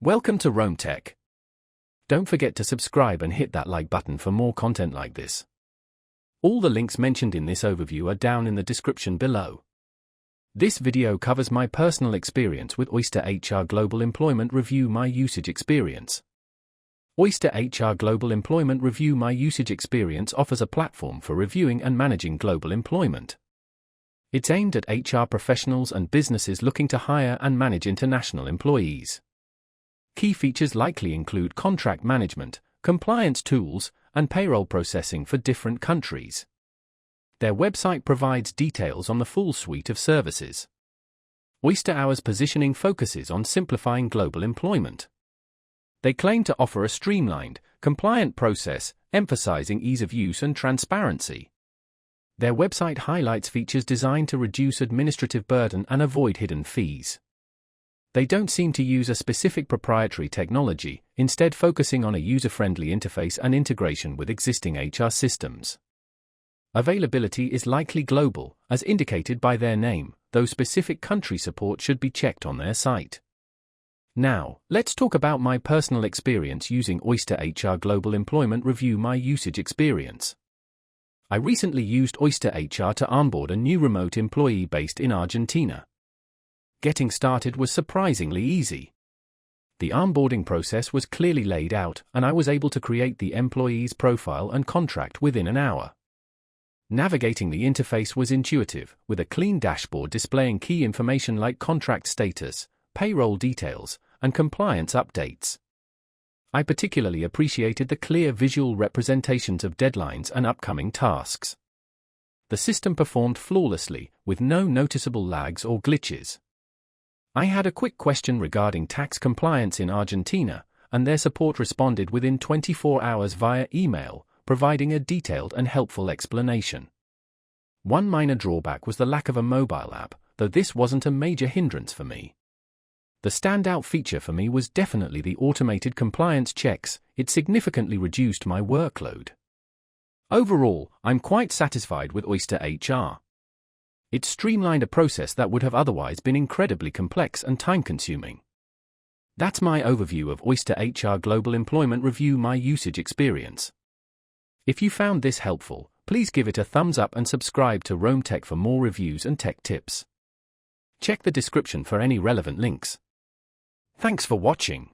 Welcome to Rome Tech. Don't forget to subscribe and hit that like button for more content like this. All the links mentioned in this overview are down in the description below. This video covers my personal experience with Oyster HR Global Employment Review My Usage Experience. Oyster HR Global Employment Review My Usage Experience offers a platform for reviewing and managing global employment. It's aimed at HR professionals and businesses looking to hire and manage international employees. Key features likely include contract management, compliance tools, and payroll processing for different countries. Their website provides details on the full suite of services. Oyster Hour's positioning focuses on simplifying global employment. They claim to offer a streamlined, compliant process, emphasizing ease of use and transparency. Their website highlights features designed to reduce administrative burden and avoid hidden fees. They don't seem to use a specific proprietary technology, instead focusing on a user-friendly interface and integration with existing HR systems. Availability is likely global, as indicated by their name, though specific country support should be checked on their site. Now, let's talk about my personal experience using Oyster HR Global Employment Review My Usage Experience. I recently used Oyster HR to onboard a new remote employee based in Argentina. Getting started was surprisingly easy. The onboarding process was clearly laid out, and I was able to create the employee's profile and contract within an hour. Navigating the interface was intuitive, with a clean dashboard displaying key information like contract status, payroll details, and compliance updates. I particularly appreciated the clear visual representations of deadlines and upcoming tasks. The system performed flawlessly, with no noticeable lags or glitches. I had a quick question regarding tax compliance in Argentina, and their support responded within 24 hours via email, providing a detailed and helpful explanation. One minor drawback was the lack of a mobile app, though this wasn't a major hindrance for me. The standout feature for me was definitely the automated compliance checks. It significantly reduced my workload. Overall, I'm quite satisfied with Oyster HR. It streamlined a process that would have otherwise been incredibly complex and time-consuming. That's my overview of Oyster HR Global Employment Review My Usage Experience. If you found this helpful, please give it a thumbs up and subscribe to Rome Tech for more reviews and tech tips. Check the description for any relevant links. Thanks for watching.